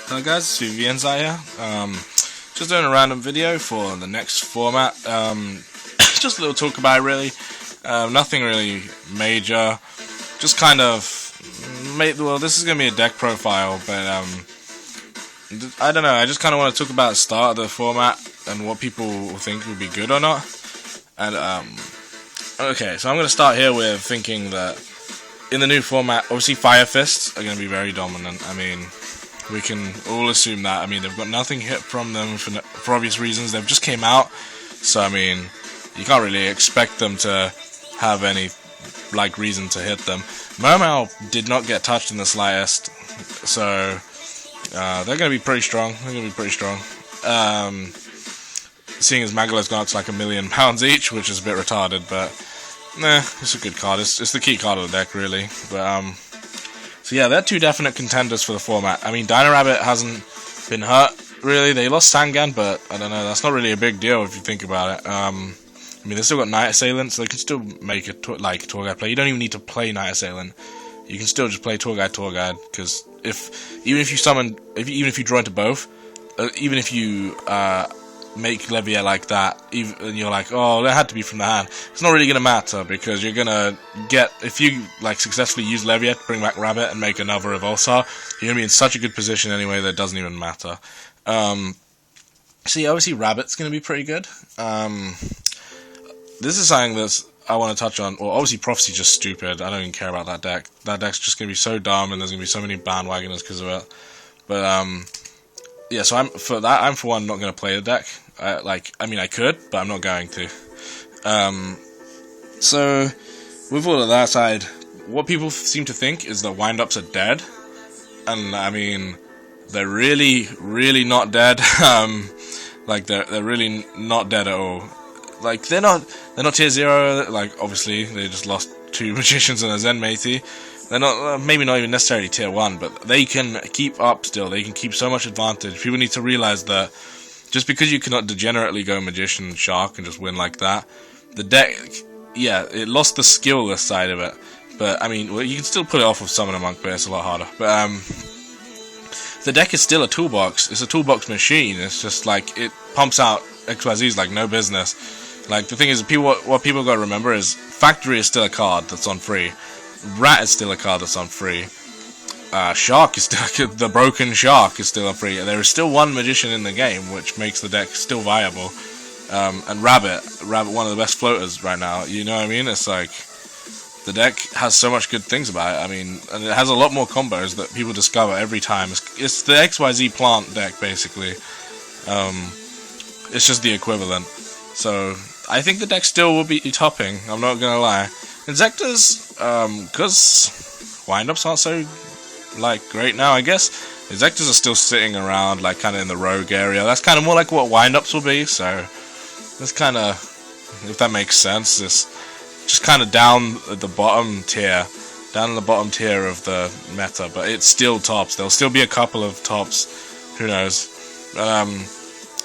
Hello guys, it's Yugioh here. Just doing a random video for the next format. Just a little talk about it, really. Nothing really major. Just kind of well, this is gonna be a deck profile, but I don't know. I just kind of want to talk about the start of the format and what people think would be good or not. And okay, so I'm gonna start here with thinking that in the new format, obviously Fire Fists are gonna be very dominant. I mean, we can all assume that. I mean, they've got nothing hit from them for obvious reasons. They've just came out, so I mean, you can't really expect them to have any reason to hit them. Mermail did not get touched in the slightest, so they're gonna be pretty strong. Seeing as Magalo's gone up to like £1 million each, which is a bit retarded, but nah, it's a good card. It's the key card of the deck, really. But so yeah, they're two definite contenders for the format. I mean, Dino Rabbit hasn't been hurt, really. They lost Sangan, but I don't know, that's not really a big deal if you think about it. I mean, they've still got Night Assailant, so they can still make a Tour Guide play. You don't even need to play Night Assailant. You can still just play Tour Guide, because even if you draw into both, even if you make Levier like that, and you're like, oh, that had to be from the hand, it's not really going to matter, because you're going to get, if you successfully use Levier to bring back Rabbit and make another Revolsar, you're going to be in such a good position anyway that it doesn't even matter. See, obviously Rabbit's going to be pretty good. This is something that I want to touch on. Well, obviously Prophecy's just stupid. I don't even care about that deck. That deck's just going to be so dumb, and there's going to be so many bandwagoners because of it. But yeah, so I'm for one not going to play the deck. I mean, I could, but I'm not going to. So with all of that aside, what people seem to think is that wind-ups are dead, and I mean, they're really, really not dead. They're really not dead at all. They're not tier 0. Obviously they just lost 2 magicians and a Zen Matey. They're not, maybe not even necessarily tier 1, but they can keep up still. They can keep so much advantage. People need to realize that just because you cannot degenerately go Magician Shark and just win like that, the deck, yeah, it lost the skillless side of it. But I mean, well, you can still pull it off with Summoner Monk, but it's a lot harder. But the deck is still a toolbox. It's a toolbox machine. It's just it pumps out XYZs like no business. The thing is, what people got to remember is Factory is still a card that's on free. Rat is still a card that's on free. Shark is still the Broken Shark is still on free. There is still one Magician in the game, which makes the deck still viable. And Rabbit, one of the best floaters right now. You know what I mean? It's the deck has so much good things about it. I mean, and it has a lot more combos that people discover every time. It's the XYZ plant deck, basically. It's just the equivalent. So I think the deck still will be topping, I'm not gonna lie. Inzektas, because wind-ups aren't so, great now, I guess. Inzektas are still sitting around, kind of in the rogue area. That's kind of more like what wind-ups will be, so that's kind of, if that makes sense, it's just kind of down at the bottom tier of the meta, but it still tops. There'll still be a couple of tops, who knows.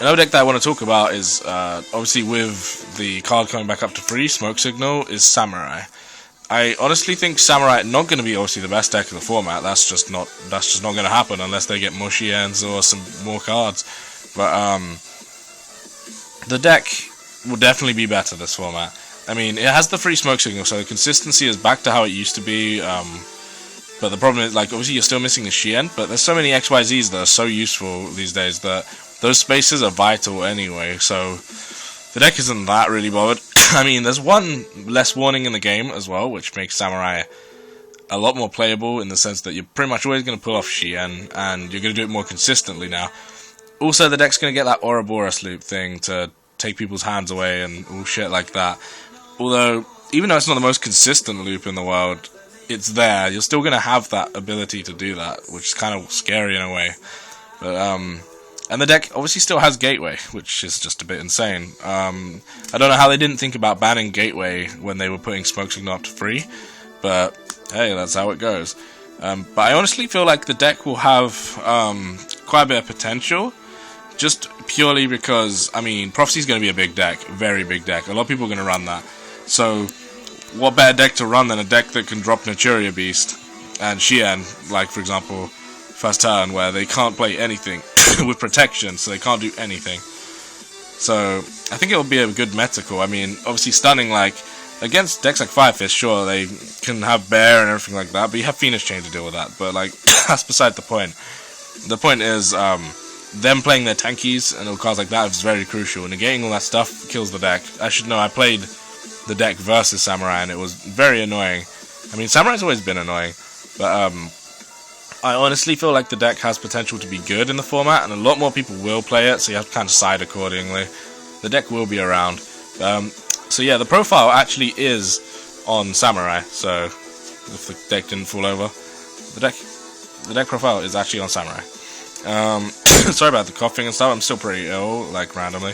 Another deck that I want to talk about is, obviously with the card coming back up to free, Smoke Signal, is Samurai. I honestly think Samurai not going to be obviously the best deck in the format. That's just not going to happen unless they get mushy ends or some more cards. But the deck will definitely be better this format. I mean, it has the free Smoke Signal, so the consistency is back to how it used to be. But the problem is, obviously you're still missing the Shien, but there's so many XYZs that are so useful these days that those spaces are vital anyway, so the deck isn't that really bothered. I mean, there's one less warning in the game as well, which makes Samurai a lot more playable in the sense that you're pretty much always going to pull off Shien, and you're going to do it more consistently now. Also, the deck's going to get that Ouroboros loop thing to take people's hands away and all shit like that. Although, even though it's not the most consistent loop in the world, it's there. You're still going to have that ability to do that, which is kind of scary in a way. But, and the deck obviously still has Gateway, which is just a bit insane. I don't know how they didn't think about banning Gateway when they were putting Smoke Signal up to free, but hey, that's how it goes. But I honestly feel like the deck will have quite a bit of potential, just purely because, I mean, Prophecy's going to be a big deck, very big deck. A lot of people are going to run that. So, what better deck to run than a deck that can drop Naturia Beast and Shien, for example. first turn where they can't play anything with protection, so they can't do anything. So I think it will be a good meta call. I mean, obviously stunning, like against decks like Fire Fist, sure they can have Bear and everything like that, but you have Phoenix Chain to deal with that. But like that's beside the point. The point is them playing their tankies and all cards like that is very crucial. Negating all that stuff kills the deck. I should know. I played the deck versus Samurai and it was very annoying. I mean, Samurai's always been annoying, but I honestly feel like the deck has potential to be good in the format, and a lot more people will play it, so you have to kind of side accordingly. The deck will be around. So yeah, the profile actually is on Samurai, so if the deck didn't fall over, the deck profile is actually on Samurai. Sorry about the coughing and stuff, I'm still pretty ill, like randomly.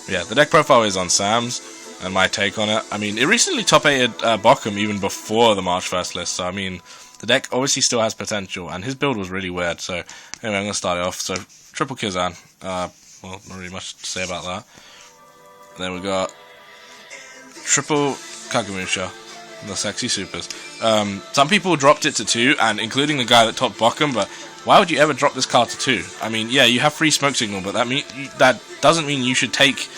But yeah, the deck profile is on Sam's, and my take on it. I mean, it recently top 8'd Bochum even before the March 1st list, so I mean, the deck obviously still has potential, and his build was really weird, so anyway, I'm going to start it off. So, triple Kizan, well, not really much to say about that. And then we got triple Kagemusha, the sexy supers. Some people dropped it to 2, and including the guy that topped Bochum, but why would you ever drop this card to 2? I mean, yeah, you have free smoke signal, but that doesn't mean you should take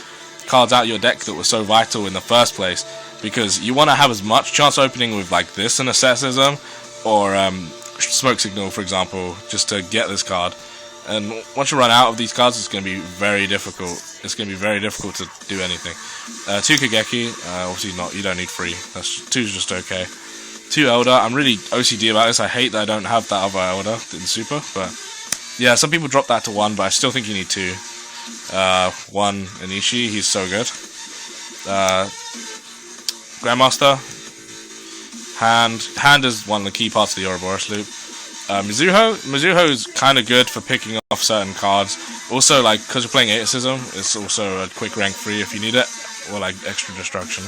cards out of your deck that were so vital in the first place, because you want to have as much chance opening with like this and Asceticism, or Smoke Signal, for example, just to get this card. And once you run out of these cards, it's going to be very difficult. It's going to be very difficult to do anything. 2 Kageki, obviously not. You don't need 3. That's 2's just okay. 2 Elder. I'm really OCD about this. I hate that I don't have that other Elder in Super, but yeah, some people drop that to 1, but I still think you need 2. 1 Anishi, he's so good. Grandmaster. Hand is one of the key parts of the Ouroboros loop. Mizuho is kind of good for picking off certain cards. Also, like, because you're playing Aeticism, it's also a quick rank 3 if you need it, or like extra destruction.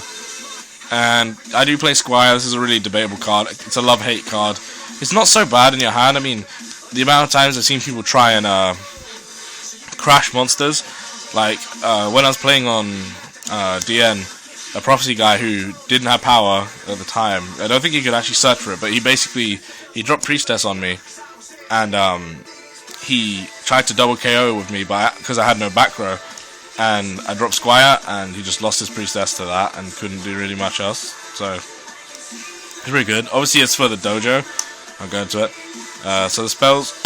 And I do play Squire. This is a really debatable card. It's a love-hate card. It's not so bad in your hand. I mean, the amount of times I've seen people try and crash monsters, like when I was playing on DN, a prophecy guy who didn't have power at the time. I don't think he could actually search for it, but he dropped Priestess on me, and he tried to double KO with me because I had no back row, and I dropped Squire, and he just lost his Priestess to that and couldn't do really much else. So it's really good. Obviously, it's for the dojo. I'll go into it. So the spells,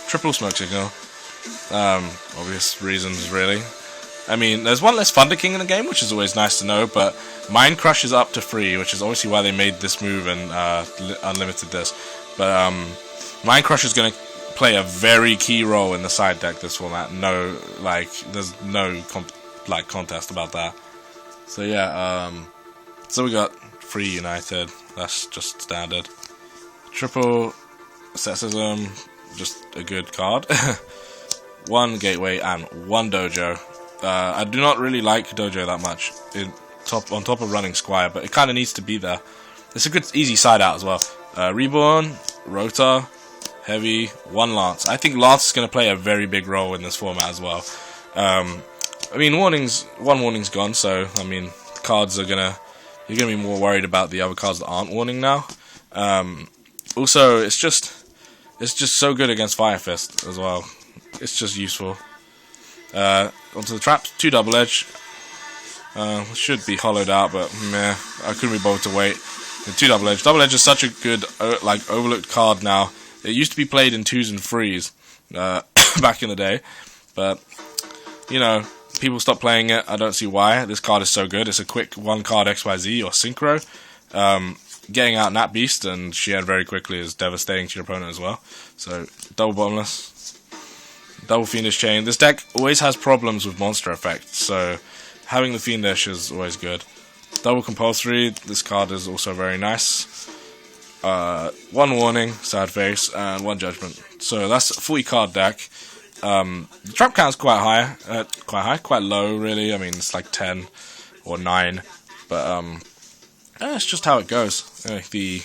triple Smoke Signal. Obvious reasons, really. I mean, there's one less Thunder King in the game, which is always nice to know, but Mind Crush is up to 3, which is obviously why they made this move and unlimited this. But Mind Crush is going to play a very key role in the side deck this format. No, like, there's no contest about that. So yeah, so we got 3 United. That's just standard. Triple Asceticism, just a good card. 1 Gateway and 1 Dojo. I do not really like Dojo that much on top of running Squire, but it kind of needs to be there. It's a good, easy side out as well. Reborn, Rota, Heavy, 1 Lance. I think Lance is going to play a very big role in this format as well. I mean, one warning's gone, so I mean, cards are you're gonna be more worried about the other cards that aren't warning now. Also, it's just so good against Fire Fist as well. It's just useful. Onto the traps, 2 Double Edge. Should be hollowed out, but meh, I couldn't be bothered to wait. The 2 Double Edge. Double Edge is such a good, overlooked card now. It used to be played in 2s and 3s back in the day, but you know, people stopped playing it. I don't see why. This card is so good. It's a quick 1 card XYZ or Synchro. Getting out Nat Beast and Shien very quickly is devastating to your opponent as well. So double Bottomless. Double Fiendish Chain. This deck always has problems with monster effects, so having the Fiendish is always good. Double Compulsory. This card is also very nice. 1 Warning, Sad Face, and 1 Judgment. So that's a 40 card deck. The trap count is quite low, really. I mean, it's like 10 or 9, but it's just how it goes. The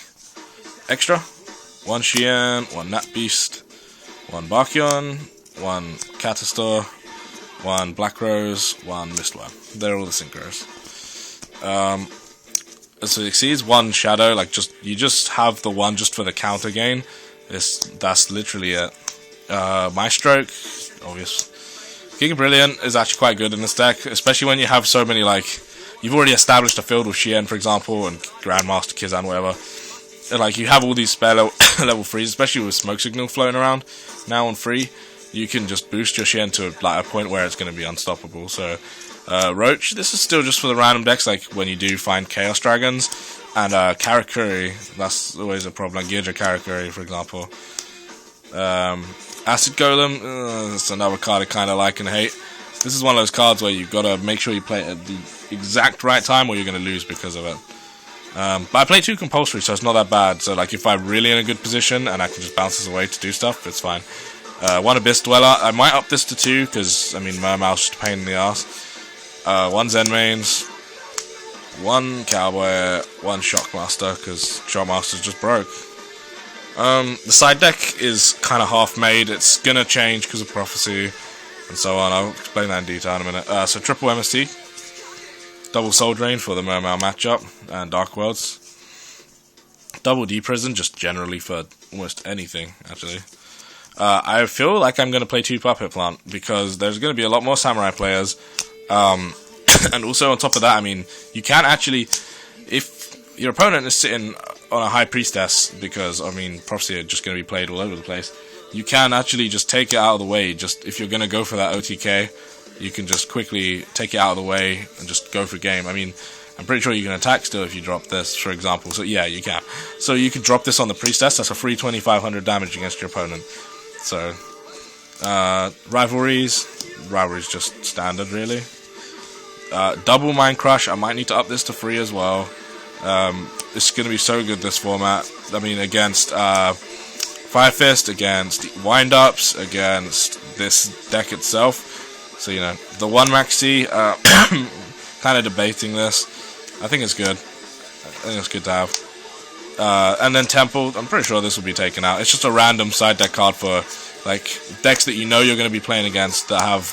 extra: 1 Shien, 1 Nat Beast, 1 Bakyon, 1 Catastor, 1 Black Rose, 1 Mistworm. They're all the synchros. So it exceeds 1 Shadow, you just have the 1 just for the counter gain, That's literally it. My stroke, obvious. Giga Brilliant is actually quite good in this deck, especially when you have so many, like, you've already established a field with Shien, for example, and Grandmaster Kizan, whatever. And, like, you have all these spare level 3s, especially with Smoke Signal floating around now on free. You can just boost your Shien to, like, a point where it's going to be unstoppable. So, Roach, this is still just for the random decks, like when you do find Chaos Dragons. And Karakuri, that's always a problem, like Yugioh Karakuri, for example. Acid Golem, that's another card I kind of like and hate. This is one of those cards where you've got to make sure you play it at the exact right time or you're going to lose because of it. But I play 2 compulsory, so it's not that bad. So like if I'm really in a good position and I can just bounce this away to do stuff, it's fine. 1 Abyss Dweller, I might up this to 2, because, I mean, Mermail's just a pain in the ass. 1 Zen Mains, 1 Cowboy, 1 Shockmaster, because Shockmaster's just broke. The side deck is kind of half-made. It's gonna change because of Prophecy and so on. I'll explain that in detail in a minute. So triple MST, double Soul Drain for the Mermail matchup, and Dark Worlds. Double D-Prison, just generally for almost anything, actually. I feel like I'm going to play 2 Puppet Plant, because there's going to be a lot more Samurai players. And also on top of that, I mean, you can actually, if your opponent is sitting on a High Priestess, because, I mean, Prophecy are just going to be played all over the place, you can actually just take it out of the way. Just if you're going to go for that OTK, you can just quickly take it out of the way and just go for game. I mean, I'm pretty sure you can attack still if you drop this, for example. So yeah, you can. So you can drop this on the Priestess. That's a free 2,500 damage against your opponent. So, Rivalry's just standard, really. Double Mind Crush, I might need to up this to 3 as well. It's going to be so good, this format. I mean, against Fire Fist, against Wind-Ups, against this deck itself. So, you know, the 1 Maxi, kind of debating this. I think it's good. I think it's good to have. And then Temple, I'm pretty sure this will be taken out. It's just a random side deck card for, like, decks that you know you're going to be playing against that have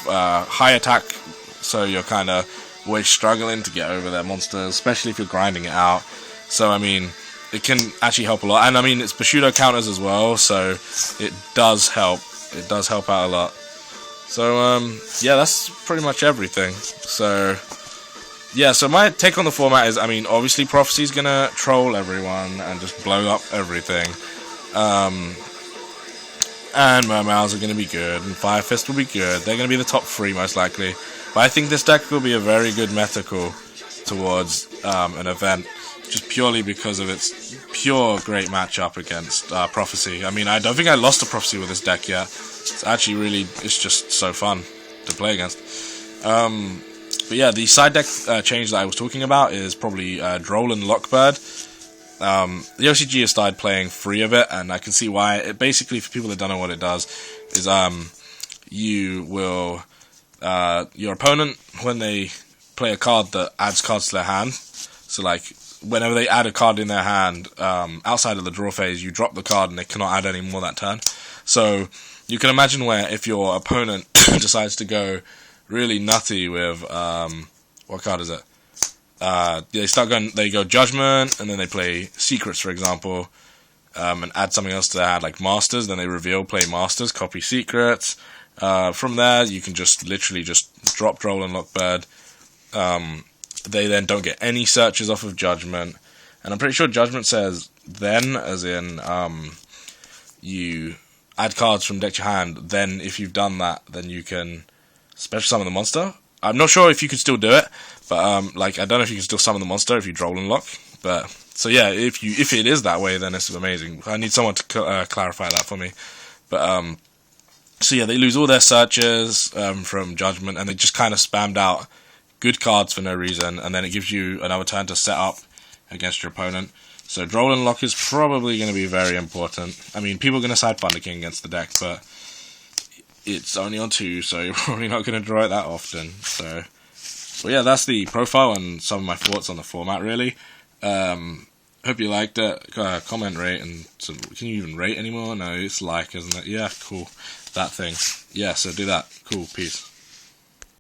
high attack, so you're kind of always struggling to get over their monsters, especially if you're grinding it out. So, I mean, it can actually help a lot. And, I mean, it's Bushido counters as well, so it does help. It does help out a lot. So, yeah, that's pretty much everything. So, yeah, so my take on the format is, I mean, obviously Prophecy's gonna troll everyone and just blow up everything. And Mermails are gonna be good, and Fire Fist will be good. They're gonna be the top 3 most likely. But I think this deck will be a very good metacle towards an event, just purely because of its pure great matchup against Prophecy. I mean, I don't think I lost a Prophecy with this deck yet. It's actually really, it's just so fun to play against. But yeah, the side deck change that I was talking about is probably Droll and Lockbird. The OCG has started playing 3 of it, and I can see why. It basically, for people that don't know what it does, is you will, your opponent, when they play a card that adds cards to their hand, so like, whenever they add a card in their hand, outside of the draw phase, you drop the card and they cannot add any more that turn. So, you can imagine where if your opponent decides to go really nutty with, what card is it? They go Judgment, and then they play Secrets, for example, and add something else to their hand, like Masters, then they reveal, play Masters, copy Secrets. From there, you can just literally just drop Droll and Lockbird. They then don't get any searches off of Judgment, and I'm pretty sure Judgment says then, as in, you add cards from deck to your hand, then if you've done that, then you can special summon the monster. I'm not sure if you can still do it, but like, I don't know if you can still summon the monster if you Droll and Lock. But so yeah, if it is that way, then it's amazing. I need someone to clarify that for me. But so yeah, they lose all their searches from Judgment, and they just kind of spammed out good cards for no reason, and then it gives you another turn to set up against your opponent. So Droll and Lock is probably going to be very important. I mean, people are going to side Thunder King against the deck, but it's only on 2, so you're probably not going to draw it that often. So yeah, that's the profile and some of my thoughts on the format, really. Hope you liked it. Comment, rate, and so can you even rate anymore? No, it's like, isn't it? Yeah, cool. That thing. Yeah, so do that. Cool, peace.